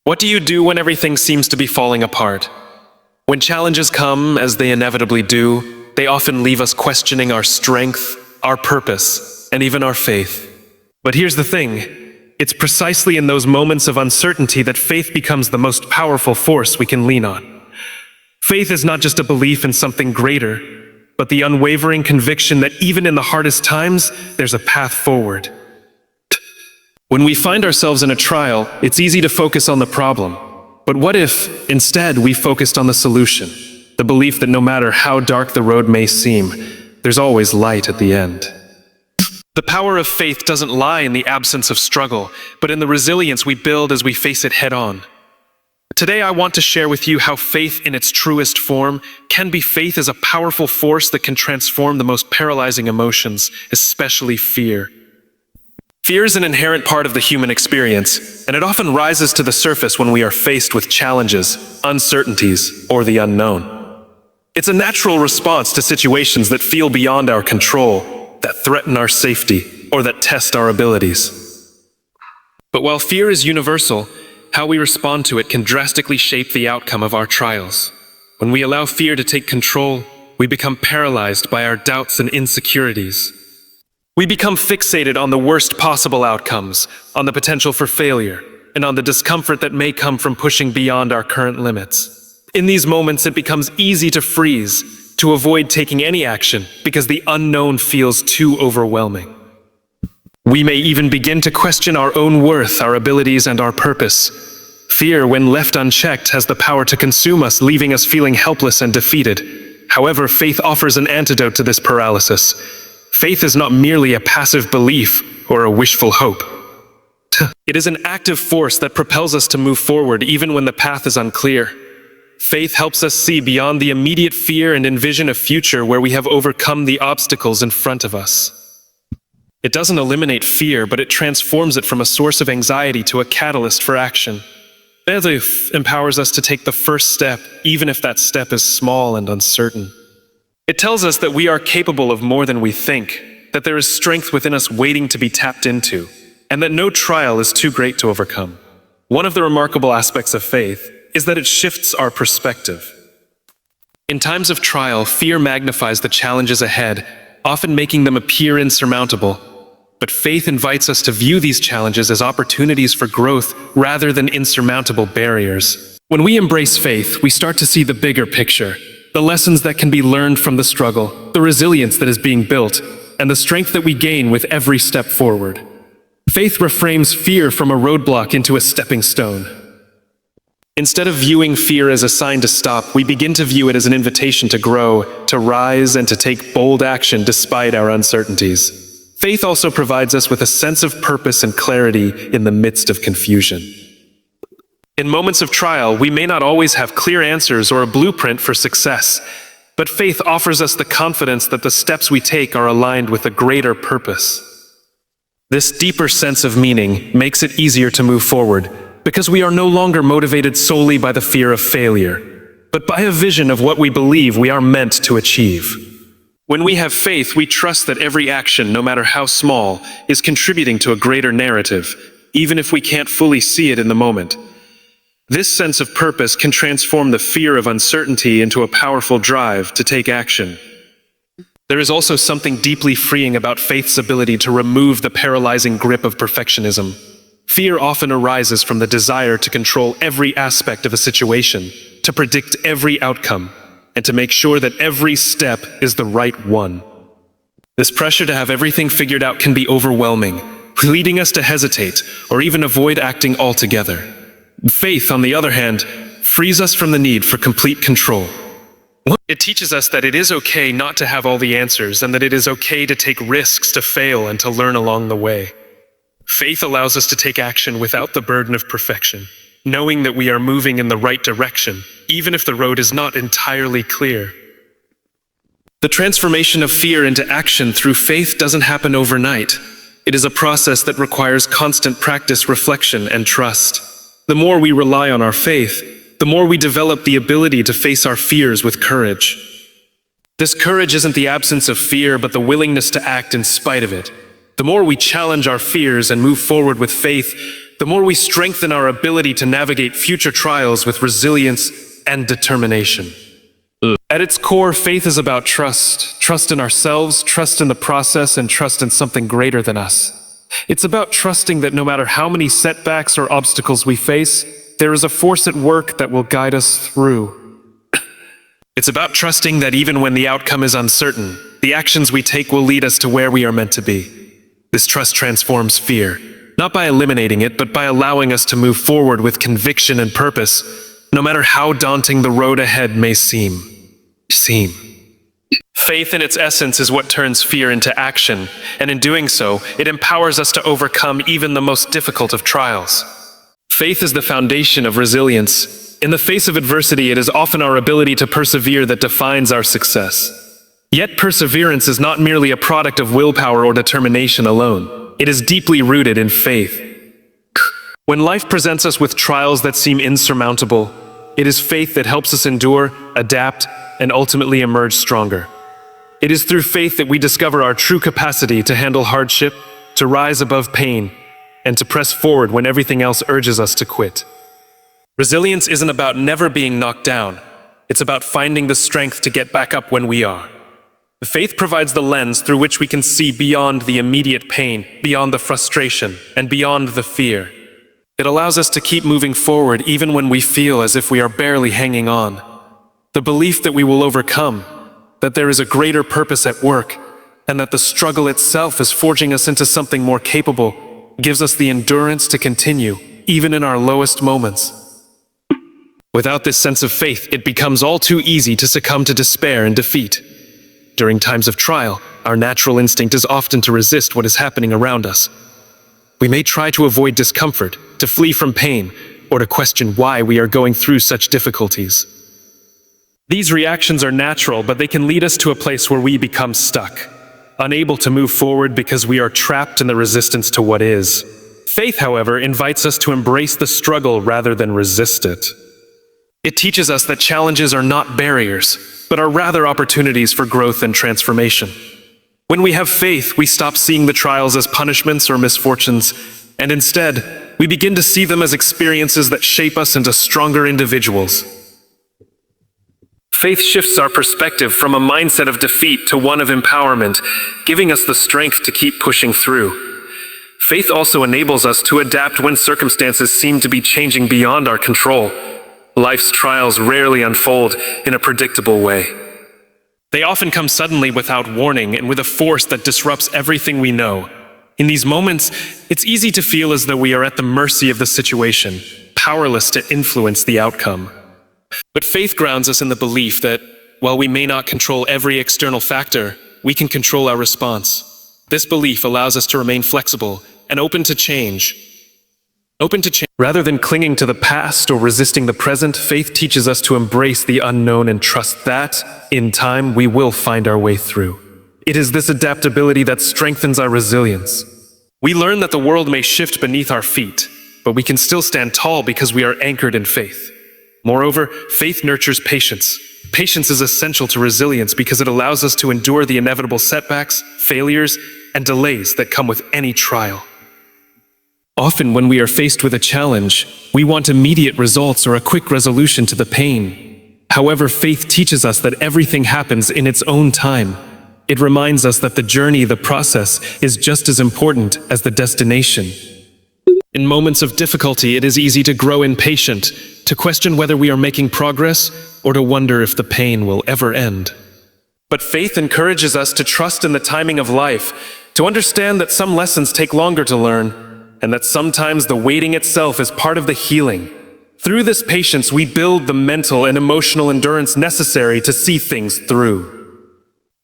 What do you do when everything seems to be falling apart? When challenges come, as they inevitably do, they often leave us questioning our strength, our purpose, and even our faith. But here's the thing. It's precisely in those moments of uncertainty that faith becomes the most powerful force we can lean on. Faith is not just a belief in something greater, but the unwavering conviction that even in the hardest times, there's a path forward. When we find ourselves in a trial, it's easy to focus on the problem. But what if, instead, we focused on the solution? The belief that no matter how dark the road may seem, there's always light at the end. The power of faith doesn't lie in the absence of struggle, but in the resilience we build as we face it head-on. Today I want to share with you how faith in its truest form can be faith as a powerful force that can transform the most paralyzing emotions, especially fear. Fear is an inherent part of the human experience, and it often rises to the surface when we are faced with challenges, uncertainties, or the unknown. It's a natural response to situations that feel beyond our control, that threaten our safety, or that test our abilities. But while fear is universal, how we respond to it can drastically shape the outcome of our trials. When we allow fear to take control, we become paralyzed by our doubts and insecurities. We become fixated on the worst possible outcomes, on the potential for failure, and on the discomfort that may come from pushing beyond our current limits. In these moments, it becomes easy to freeze, to avoid taking any action because the unknown feels too overwhelming. We may even begin to question our own worth, our abilities, and our purpose. Fear, when left unchecked, has the power to consume us, leaving us feeling helpless and defeated. However, faith offers an antidote to this paralysis. Faith is not merely a passive belief or a wishful hope. It is an active force that propels us to move forward even when the path is unclear. Faith helps us see beyond the immediate fear and envision a future where we have overcome the obstacles in front of us. It doesn't eliminate fear, but it transforms it from a source of anxiety to a catalyst for action. Faith empowers us to take the first step, even if that step is small and uncertain. It tells us that we are capable of more than we think, that there is strength within us waiting to be tapped into, and that no trial is too great to overcome. One of the remarkable aspects of faith is that it shifts our perspective. In times of trial, fear magnifies the challenges ahead, often making them appear insurmountable. But faith invites us to view these challenges as opportunities for growth rather than insurmountable barriers. When we embrace faith, we start to see the bigger picture. The lessons that can be learned from the struggle, the resilience that is being built, and the strength that we gain with every step forward. Faith reframes fear from a roadblock into a stepping stone. Instead of viewing fear as a sign to stop, we begin to view it as an invitation to grow, to rise, and to take bold action despite our uncertainties. Faith also provides us with a sense of purpose and clarity in the midst of confusion. In moments of trial, we may not always have clear answers or a blueprint for success, but faith offers us the confidence that the steps we take are aligned with a greater purpose. This deeper sense of meaning makes it easier to move forward because we are no longer motivated solely by the fear of failure, but by a vision of what we believe we are meant to achieve. When we have faith, we trust that every action, no matter how small, is contributing to a greater narrative, even if we can't fully see it in the moment. This sense of purpose can transform the fear of uncertainty into a powerful drive to take action. There is also something deeply freeing about faith's ability to remove the paralyzing grip of perfectionism. Fear often arises from the desire to control every aspect of a situation, to predict every outcome, and to make sure that every step is the right one. This pressure to have everything figured out can be overwhelming, leading us to hesitate or even avoid acting altogether. Faith, on the other hand, frees us from the need for complete control. It teaches us that it is okay not to have all the answers and that it is okay to take risks, to fail, and to learn along the way. Faith allows us to take action without the burden of perfection, knowing that we are moving in the right direction, even if the road is not entirely clear. The transformation of fear into action through faith doesn't happen overnight. It is a process that requires constant practice, reflection, and trust. The more we rely on our faith, the more we develop the ability to face our fears with courage. This courage isn't the absence of fear, but the willingness to act in spite of it. The more we challenge our fears and move forward with faith, the the more we strengthen our ability to navigate future trials with resilience and determination. At its core, faith is about trust. Trust in ourselves, trust in the process, and trust in something greater than us. It's about trusting that no matter how many setbacks or obstacles we face, there is a force at work that will guide us through. It's about trusting that even when the outcome is uncertain, the actions we take will lead us to where we are meant to be. This trust transforms fear, not by eliminating it, but by allowing us to move forward with conviction and purpose, no matter how daunting the road ahead may seem. Faith in its essence is what turns fear into action, and in doing so, it empowers us to overcome even the most difficult of trials. Faith is the foundation of resilience. In the face of adversity, it is often our ability to persevere that defines our success. Yet perseverance is not merely a product of willpower or determination alone. It is deeply rooted in faith. When life presents us with trials that seem insurmountable, it is faith that helps us endure, adapt, and ultimately emerge stronger. It is through faith that we discover our true capacity to handle hardship, to rise above pain, and to press forward when everything else urges us to quit. Resilience isn't about never being knocked down. It's about finding the strength to get back up when we are. Faith provides the lens through which we can see beyond the immediate pain, beyond the frustration, and beyond the fear. It allows us to keep moving forward even when we feel as if we are barely hanging on. The belief that we will overcome, that there is a greater purpose at work, and that the struggle itself is forging us into something more capable, gives us the endurance to continue, even in our lowest moments. Without this sense of faith, it becomes all too easy to succumb to despair and defeat. During times of trial, our natural instinct is often to resist what is happening around us. We may try to avoid discomfort, to flee from pain, or to question why we are going through such difficulties. These reactions are natural, but they can lead us to a place where we become stuck, unable to move forward because we are trapped in the resistance to what is. Faith, however, invites us to embrace the struggle rather than resist it. It teaches us that challenges are not barriers, but are rather opportunities for growth and transformation. When we have faith, we stop seeing the trials as punishments or misfortunes, and instead, we begin to see them as experiences that shape us into stronger individuals. Faith shifts our perspective from a mindset of defeat to one of empowerment, giving us the strength to keep pushing through. Faith also enables us to adapt when circumstances seem to be changing beyond our control. Life's trials rarely unfold in a predictable way. They often come suddenly without warning and with a force that disrupts everything we know. In these moments, it's easy to feel as though we are at the mercy of the situation, powerless to influence the outcome. But faith grounds us in the belief that, while we may not control every external factor, we can control our response. This belief allows us to remain flexible and open to change. Rather than clinging to the past or resisting the present, faith teaches us to embrace the unknown and trust that, in time, we will find our way through. It is this adaptability that strengthens our resilience. We learn that the world may shift beneath our feet, but we can still stand tall because we are anchored in faith. Moreover, faith nurtures patience. Patience is essential to resilience because it allows us to endure the inevitable setbacks, failures, and delays that come with any trial. Often when we are faced with a challenge, we want immediate results or a quick resolution to the pain. However, faith teaches us that everything happens in its own time. It reminds us that the journey, the process, is just as important as the destination. In moments of difficulty, it is easy to grow impatient, to question whether we are making progress, or to wonder if the pain will ever end. But faith encourages us to trust in the timing of life, to understand that some lessons take longer to learn, and that sometimes the waiting itself is part of the healing. Through this patience, we build the mental and emotional endurance necessary to see things through.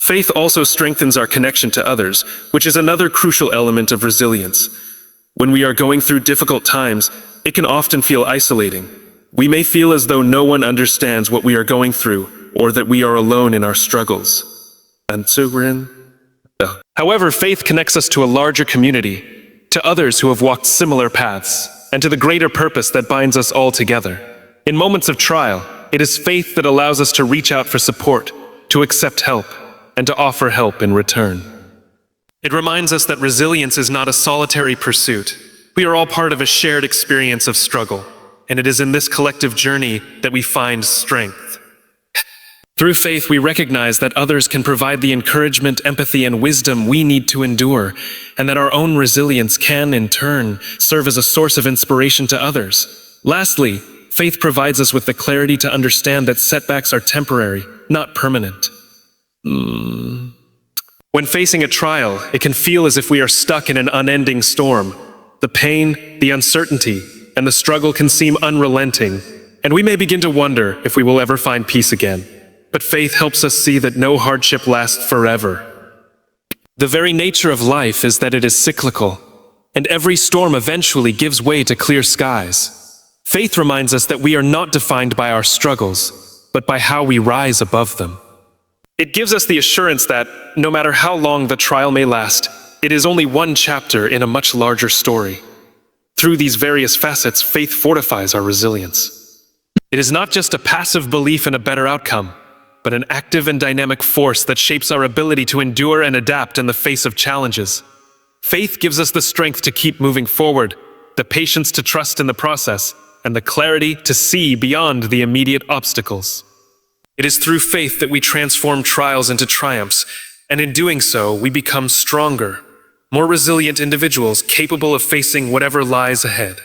Faith also strengthens our connection to others, which is another crucial element of resilience. When we are going through difficult times, it can often feel isolating. We may feel as though no one understands what we are going through, or that we are alone in our struggles. However, faith connects us to a larger community, to others who have walked similar paths, and to the greater purpose that binds us all together. In moments of trial, it is faith that allows us to reach out for support, to accept help, and to offer help in return. It reminds us that resilience is not a solitary pursuit, We are all part of a shared experience of struggle, and it is in this collective journey that we find strength. Through faith, we recognize that others can provide the encouragement, empathy, and wisdom we need to endure, and that our own resilience can, in turn, serve as a source of inspiration to others. Lastly, faith provides us with the clarity to understand that setbacks are temporary, not permanent. When facing a trial, it can feel as if we are stuck in an unending storm. The pain, the uncertainty, and the struggle can seem unrelenting, and we may begin to wonder if we will ever find peace again. But faith helps us see that no hardship lasts forever. The very nature of life is that it is cyclical, and every storm eventually gives way to clear skies. Faith reminds us that we are not defined by our struggles, but by how we rise above them. It gives us the assurance that, no matter how long the trial may last, it is only one chapter in a much larger story. Through these various facets, faith fortifies our resilience. It is not just a passive belief in a better outcome, but an active and dynamic force that shapes our ability to endure and adapt in the face of challenges. Faith gives us the strength to keep moving forward, the patience to trust in the process, and the clarity to see beyond the immediate obstacles. It is through faith that we transform trials into triumphs, and in doing so, we become stronger, more resilient individuals capable of facing whatever lies ahead.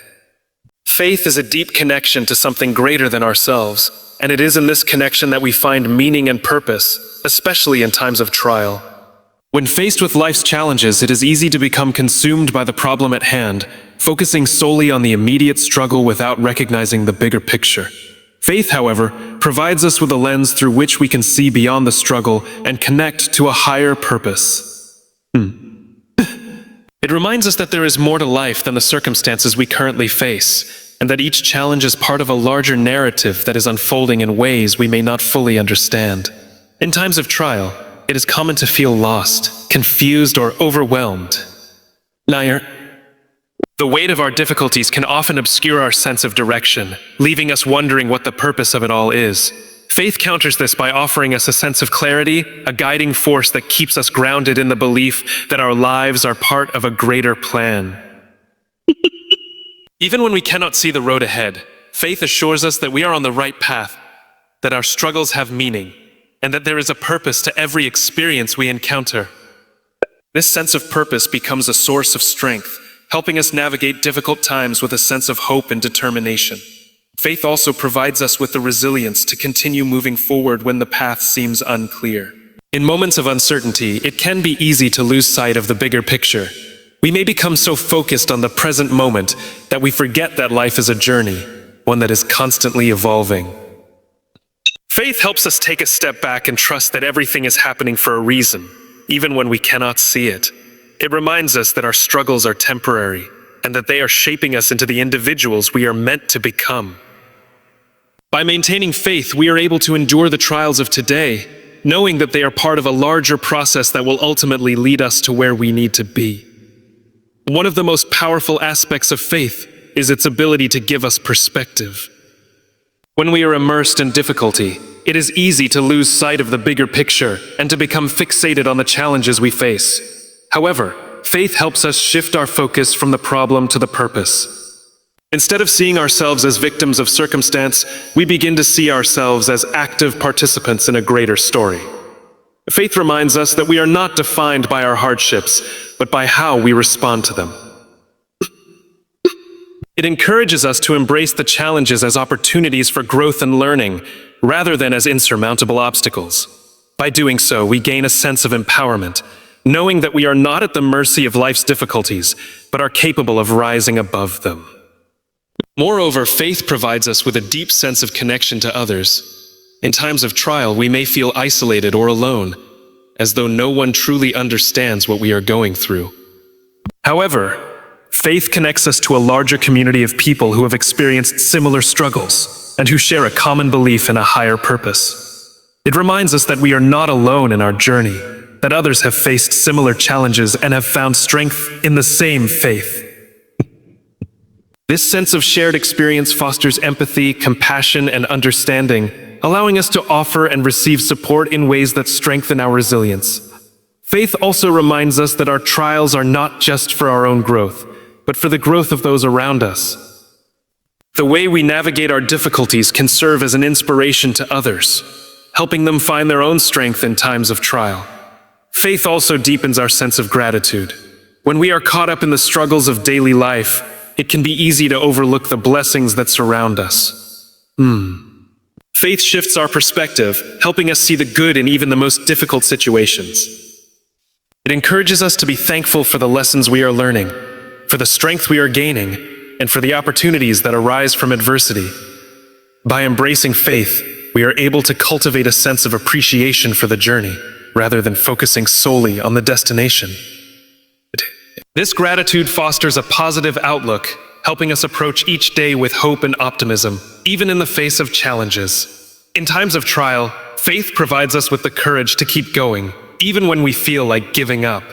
Faith is a deep connection to something greater than ourselves, and it is in this connection that we find meaning and purpose, especially in times of trial. When faced with life's challenges, it is easy to become consumed by the problem at hand, focusing solely on the immediate struggle without recognizing the bigger picture. Faith, however, provides us with a lens through which we can see beyond the struggle and connect to a higher purpose. It reminds us that there is more to life than the circumstances we currently face, and that each challenge is part of a larger narrative that is unfolding in ways we may not fully understand. In times of trial, it is common to feel lost, confused, or overwhelmed. The weight of our difficulties can often obscure our sense of direction, leaving us wondering what the purpose of it all is. Faith counters this by offering us a sense of clarity, a guiding force that keeps us grounded in the belief that our lives are part of a greater plan. Even when we cannot see the road ahead, faith assures us that we are on the right path, that our struggles have meaning, and that there is a purpose to every experience we encounter. This sense of purpose becomes a source of strength, helping us navigate difficult times with a sense of hope and determination. Faith also provides us with the resilience to continue moving forward when the path seems unclear. In moments of uncertainty, it can be easy to lose sight of the bigger picture. We may become so focused on the present moment that we forget that life is a journey, one that is constantly evolving. Faith helps us take a step back and trust that everything is happening for a reason, even when we cannot see it. It reminds us that our struggles are temporary, and that they are shaping us into the individuals we are meant to become. By maintaining faith, we are able to endure the trials of today, knowing that they are part of a larger process that will ultimately lead us to where we need to be. One of the most powerful aspects of faith is its ability to give us perspective. When we are immersed in difficulty, it is easy to lose sight of the bigger picture and to become fixated on the challenges we face. However, faith helps us shift our focus from the problem to the purpose. Instead of seeing ourselves as victims of circumstance, we begin to see ourselves as active participants in a greater story. Faith reminds us that we are not defined by our hardships, but by how we respond to them. It encourages us to embrace the challenges as opportunities for growth and learning, rather than as insurmountable obstacles. By doing so, we gain a sense of empowerment, knowing that we are not at the mercy of life's difficulties, but are capable of rising above them. Moreover, faith provides us with a deep sense of connection to others. In times of trial, we may feel isolated or alone, as though no one truly understands what we are going through. However, faith connects us to a larger community of people who have experienced similar struggles and who share a common belief in a higher purpose. It reminds us that we are not alone in our journey, that others have faced similar challenges and have found strength in the same faith. This sense of shared experience fosters empathy, compassion, and understanding, allowing us to offer and receive support in ways that strengthen our resilience. Faith also reminds us that our trials are not just for our own growth, but for the growth of those around us. The way we navigate our difficulties can serve as an inspiration to others, helping them find their own strength in times of trial. Faith also deepens our sense of gratitude. When we are caught up in the struggles of daily life, it can be easy to overlook the blessings that surround us. Faith shifts our perspective, helping us see the good in even the most difficult situations. It encourages us to be thankful for the lessons we are learning, for the strength we are gaining, and for the opportunities that arise from adversity. By embracing faith, we are able to cultivate a sense of appreciation for the journey, rather than focusing solely on the destination. This gratitude fosters a positive outlook, helping us approach each day with hope and optimism, even in the face of challenges. In times of trial, faith provides us with the courage to keep going, even when we feel like giving up.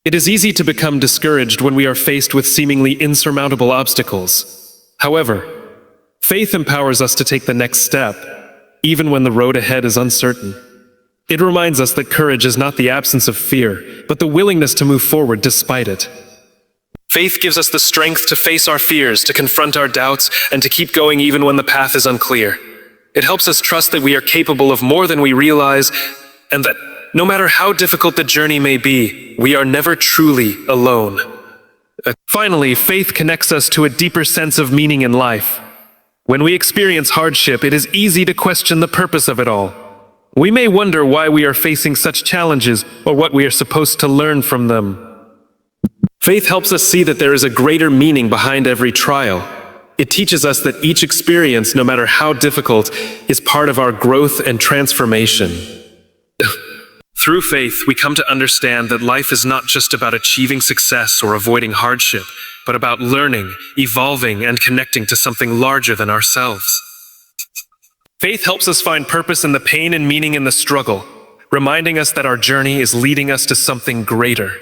It is easy to become discouraged when we are faced with seemingly insurmountable obstacles. However, faith empowers us to take the next step, even when the road ahead is uncertain. It reminds us that courage is not the absence of fear, but the willingness to move forward despite it. Faith gives us the strength to face our fears, to confront our doubts, and to keep going even when the path is unclear. It helps us trust that we are capable of more than we realize, and that no matter how difficult the journey may be, we are never truly alone. Finally, faith connects us to a deeper sense of meaning in life. When we experience hardship, it is easy to question the purpose of it all. We may wonder why we are facing such challenges or what we are supposed to learn from them. Faith helps us see that there is a greater meaning behind every trial. It teaches us that each experience, no matter how difficult, is part of our growth and transformation. Through faith, we come to understand that life is not just about achieving success or avoiding hardship, but about learning, evolving, and connecting to something larger than ourselves. Faith helps us find purpose in the pain and meaning in the struggle, reminding us that our journey is leading us to something greater.